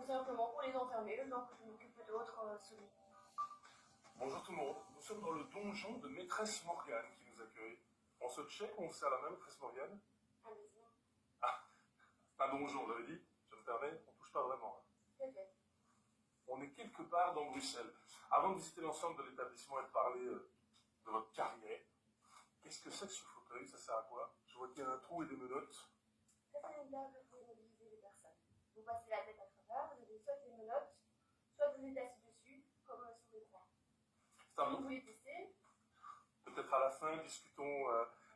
ou simplement pour les enfermer le temps que je m'occupe d'autres solides. Bonjour tout le monde, nous sommes dans le donjon de Maîtresse Morgane qui nous accueille. On se check, on se sert la main, Maîtresse Morgane? Allez-y. Ah, un donjon, j'avais dit, je me permets, on touche pas vraiment. Tout à fait. On est quelque part dans Bruxelles. Avant de visiter l'ensemble de l'établissement et de parler de votre carrière, qu'est-ce que c'est que ce fauteuil? Ça sert à quoi? Je vois qu'il y a un trou et des menottes. Ça, c'est une table pour immobiliser les personnes. Vous passez la tête à travers, vous avez soit des menottes, soit vous êtes assis dessus, comme sur les coins. Vous pouvez tester. Peut-être à la fin, discutons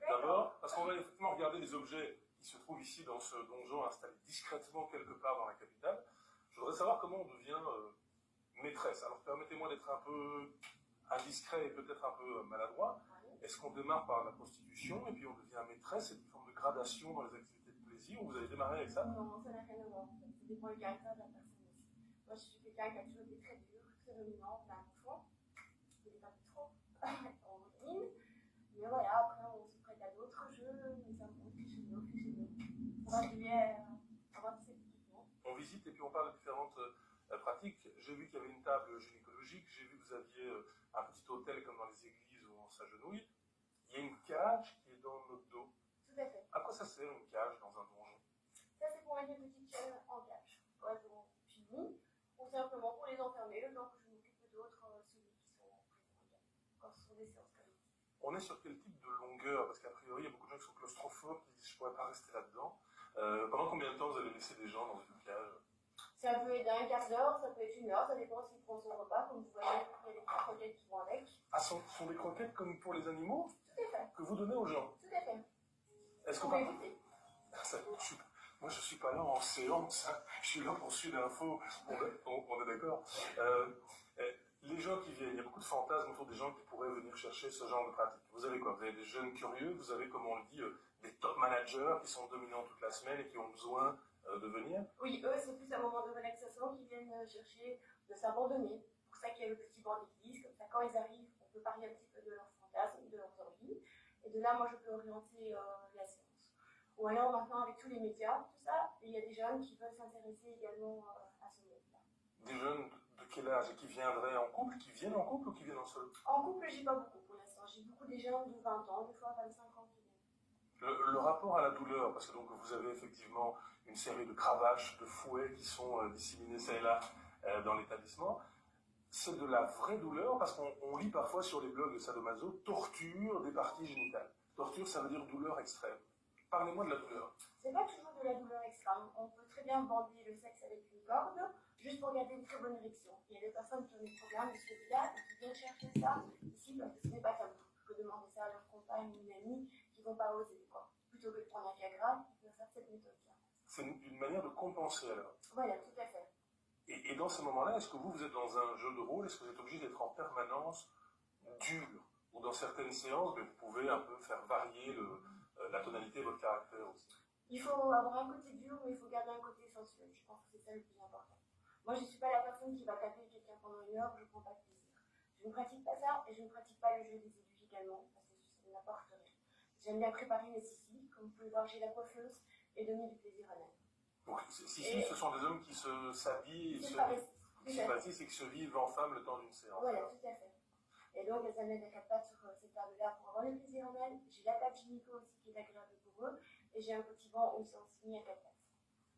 d'abord, parce qu'on va effectivement regarder les objets qui se trouvent ici dans ce donjon installé discrètement quelque part dans la capitale. Je voudrais savoir comment on devient maîtresse. Alors permettez-moi d'être un peu indiscret et peut-être un peu maladroit. Est-ce qu'on démarre par la prostitution et puis on devient maîtresse? C'est une forme de gradation dans les activités de plaisir ou vous avez démarré avec ça? Non, ça n'a rien à voir. Ça dépend du caractère de la personne aussi. Moi, je suis quelqu'un qui a toujours été très dur, très dominant, plein de fond. Je ne pas plus trop. On domine. Mais voilà, après, on se prête à d'autres jeux, nous avons chez nous. On va avoir ces petits mots. On visite et puis on parle de différentes pratiques. J'ai vu qu'il y avait une table gynécologique, j'ai vu que vous aviez un petit hôtel comme dans les églises où on s'agenouille. Il y a une cage qui est dans notre dos. Tout à fait. À quoi ça sert une cage dans un donjon? Ça, c'est pour mettre les petites chiennes en cage. Quand elles ont fini, ou simplement pour les enfermer le temps que je m'occupe d'autres celui qui sont présents quand ce sont des séances collectives. On est sur quel type de longueur? Parce qu'a priori, il y a beaucoup de gens qui sont claustrophobes, qui disent je ne pourrais pas rester là-dedans. Pendant combien de temps vous allez laisser des gens dans une cage? Ça peut être un quart d'heure, ça peut être une heure, ça dépend s'il prend son repas. Comme vous voyez, il y a des petites croquettes qui vont avec. Ah, ce sont des croquettes comme pour les animaux? Tout à fait. Que vous donnez aux gens? Tout à fait. Est-ce que Vous pouvez goûter. Moi, je ne suis pas là en séance, hein. Je suis là pour suivre l'info. On est d'accord. Les gens qui viennent, il y a beaucoup de fantasmes autour des gens qui pourraient venir chercher ce genre de pratique. Vous avez quoi? Vous avez des jeunes curieux, vous avez, comme on le dit, des top managers qui sont dominants toute la semaine et qui ont besoin de venir? Oui, eux, c'est plus un moment de relaxation qu'ils viennent chercher de s'abandonner. C'est pour ça qu'il y a le petit banc d'église, comme ça, quand ils arrivent, on peut parler un petit peu de leurs fantasmes, de leurs envies. Et de là, moi, je peux orienter la séance. Ou alors, maintenant, avec tous les médias, tout ça, il y a des jeunes qui veulent s'intéresser également à ce monde-là. Des jeunes de quel âge? Et qui viendraient en couple? Qui viennent en couple ou qui viennent en seul? En couple, j'ai pas beaucoup pour l'instant. J'ai beaucoup des jeunes de 20 ans, des fois 25 ans qui viennent. Le rapport à la douleur, parce que donc vous avez effectivement une série de cravaches, de fouets qui sont disséminés ça et là dans l'établissement. C'est de la vraie douleur, parce qu'on lit parfois sur les blogs de sadomaso, torture des parties génitales. Torture, ça veut dire douleur extrême. Parlez-moi de la douleur. C'est pas toujours de la douleur extrême. On peut très bien bander le sexe avec une corde, juste pour garder une très bonne érection. Il y a des personnes qui ont des problèmes de ce là et qui viennent chercher ça ici parce que ce n'est pas tabou. Je peux demander ça à leur compagne ou une amie qui ne vont pas oser, quoi. Plutôt que de prendre un Viagra, ils peuvent faire cette méthode-là. C'est une manière de compenser alors. Voilà, tout à fait. Et dans ces moments-là, est-ce que vous êtes dans un jeu de rôle? Est-ce que vous êtes obligé d'être en permanence dur? Ou dans certaines séances, vous pouvez un peu faire varier la tonalité de votre caractère aussi? Il faut avoir un côté dur, mais il faut garder un côté sensuel. Je pense que c'est ça le plus important. Moi, je ne suis pas la personne qui va taper quelqu'un pendant une heure, je ne prends pas de plaisir. Je ne pratique pas ça, et je ne pratique pas le jeu des éduques également, parce que ça n'apporte rien. J'aime bien préparer mes sissis, comme vous pouvez voir, j'ai la coiffeuse, et donner du plaisir à l'âme. Donc, si ce sont des hommes qui s'habillent et qui sympathisent et qui se vivent en femme le temps d'une séance. Voilà, tout à fait. Et donc, elles amènent à 4 pattes sur cette table-là pour avoir le plaisir en elles. J'ai la table gynéco aussi qui est agréable pour eux, et j'ai un petit banc où ils sont signés à 4 pattes.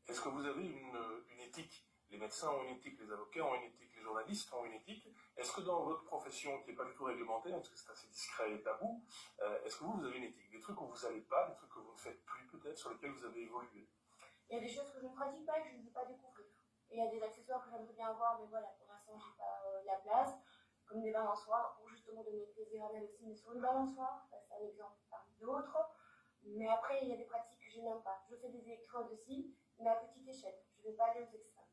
Est-ce que vous avez une éthique? Les médecins ont une éthique, les avocats ont une éthique, les journalistes ont une éthique. Est-ce que dans votre profession, qui n'est pas du tout réglementée, parce que c'est assez discret et tabou, est-ce que vous avez une éthique? Des trucs où vous n'allez pas, des trucs que vous ne faites plus peut-être, sur lesquels vous avez évolué? Il y a des choses que je ne pratique pas et que je ne veux pas découvrir. Et il y a des accessoires que j'aimerais bien avoir, mais voilà, pour l'instant, je n'ai pas la place, comme des balançoires, pour justement donner plaisir à elle aussi, mais sur une balançoire, c'est un exemple parmi d'autres. Mais après, il y a des pratiques que je n'aime pas. Je fais des électrodes aussi, mais à petite échelle. Je ne vais pas aller aux extrêmes.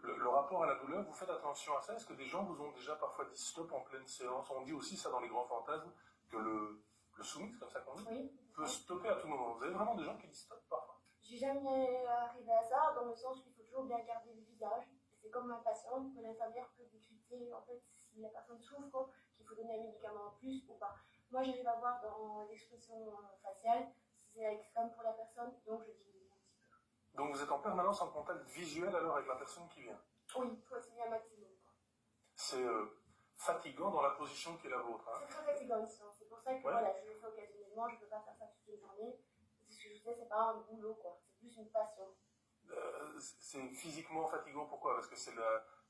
Le rapport à la douleur, vous faites attention à ça? Est-ce que des gens vous ont déjà parfois dit stop en pleine séance? On dit aussi ça dans les grands fantasmes, que le soumis, c'est comme ça qu'on dit, oui, peut stopper à tout moment. Vous avez vraiment des gens qui disent stop parfois? J'ai jamais arrivé à ça, dans le sens qu'il faut toujours bien garder le visage. C'est comme un patient que l'infirmière peut décrypter, en fait, si la personne souffre, qu'il faut donner un médicament en plus ou pas. Moi, j'arrive à voir dans l'expression faciale si c'est extrême pour la personne, donc je diminue un petit peu. Donc vous êtes en permanence en contact visuel alors avec la personne qui vient. Oui, il faut essayer un maximum. C'est fatigant dans la position qui est la vôtre. Hein. C'est très fatigant ici. C'est pour ça que voilà, je le fais occasionnellement, je ne peux pas faire ça toute une journée. C'est ce que je fais, c'est pas un boulot, quoi. C'est plus une passion. C'est physiquement fatigant, pourquoi? Parce que c'est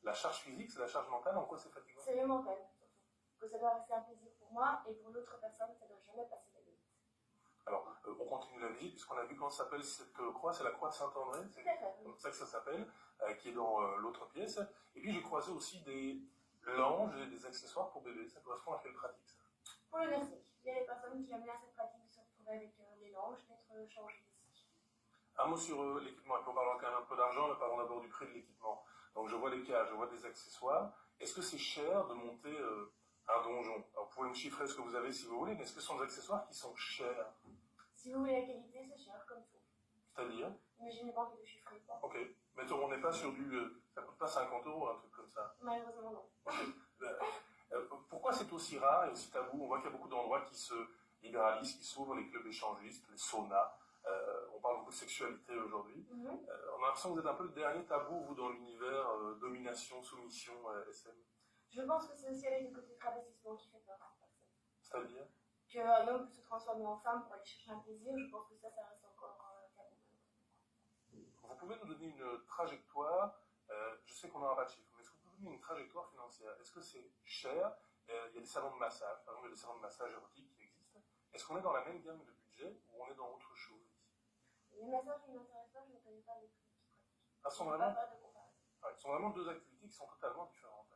la charge physique, c'est la charge mentale, en quoi c'est fatigant? C'est le mental, surtout. Que ça doit rester un plaisir pour moi et pour l'autre personne, ça ne doit jamais passer la limite. Alors, on continue la visite, puisqu'on a vu comment s'appelle cette croix, c'est la croix de Saint-André, c'est comme ça que ça s'appelle, qui est dans l'autre pièce. Et puis j'ai croisé aussi des langes et des accessoires pour bébés, ça correspond à quelle pratique ça? Pour le nursing, il y a des personnes qui aiment bien cette pratique de se retrouver avec les langes, d'être changées ici. Un mot sur l'équipement, et puis on parlera quand même un peu d'argent, mais parlons d'abord du prix de l'équipement. Donc je vois les cages, je vois des accessoires. Est-ce que c'est cher de monter un donjon? Alors, vous pouvez me chiffrer ce que vous avez si vous voulez, mais est-ce que ce sont des accessoires qui sont chers? Si vous voulez la qualité, c'est cher, comme tout. C'est-à-dire? Mais je n'ai pas envie de chiffrer, quoi. Ok, mais on n'est pas sur ça coûte pas 50 €, un truc comme ça. Malheureusement, non. Pourquoi c'est aussi rare et aussi tabou? On voit qu'il y a beaucoup d'endroits qui se libéralisent, qui s'ouvrent, les clubs échangistes, les saunas. On parle beaucoup de sexualité aujourd'hui. On a l'impression que vous êtes un peu le dernier tabou, vous, dans l'univers domination, soumission, SM. Je pense que c'est aussi avec le côté travestissement qui fait peur à personne. C'est-à-dire? Qu'un homme peut se transformer en femme pour aller chercher un plaisir, je pense que ça reste encore tabou. Vous pouvez nous donner une trajectoire, je sais qu'on n'a pas de chiffre, mais est-ce que vous pouvez nous donner une trajectoire financière? Est-ce que c'est cher? Il y a des salons de massage, par exemple, il y a des salons de massage érotiques qui existent. Est-ce qu'on est dans la même gamme de budget ou on est dans autre chose ici? Les massages ne m'intéressent pas, je ne connais pas les prix qui pratiquent. Ah, ce sont vraiment deux activités qui sont totalement différentes.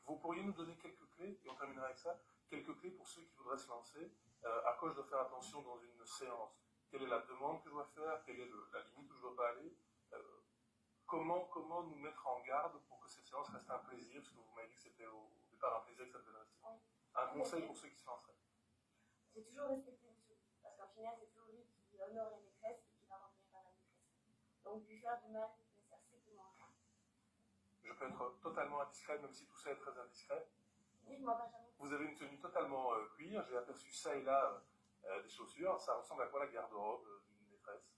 Vous pourriez nous donner quelques clés, et on terminera avec ça, quelques clés pour ceux qui voudraient se lancer. À quoi je dois faire attention dans une séance? Quelle est la demande que je dois faire? Quelle est la limite où je ne dois pas aller? Comment nous mettre en garde pour que cette séance reste un plaisir? Parce que vous m'avez dit que c'était au départ un plaisir que ça devait rester. Oui. Un conseil pour ceux qui se lanceraient? C'est toujours respecter le jeu. Parce qu'en final, c'est toujours lui qui honore la maîtresse et qui va revenir vers la maîtresse. Donc, lui faire du mal ne sert strictement à rien. Je peux être totalement indiscret, même si tout ça est très indiscret. Dites-moi, Benjamin. Vous avez une tenue totalement cuir, j'ai aperçu ça et là des chaussures. Ça ressemble à quoi la garde-robe d'une maîtresse?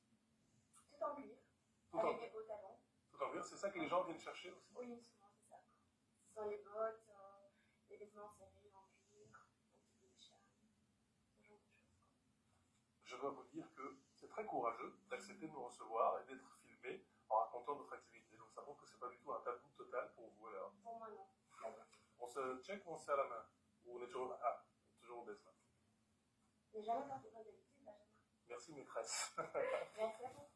Tout en cuir, Tout avec en, des beaux talons. tout en cuir, c'est ça que les gens viennent chercher aussi? Oui, souvent c'est ça. Ce sont les bottes, les vêtements serrés en cuir, un petit peu de charme, ce genre de choses. Je dois vous dire que c'est très courageux d'accepter de nous recevoir et d'être filmé en racontant votre activité. Donc ça montre que c'est pas du tout un tabou total pour vous alors. Pour moi, non. On se check ou on se serre la main? Ou on est toujours, toujours au baisse main? J'ai jamais porté comme d'habitude, Benjamin. Merci maîtresse. Merci à vous.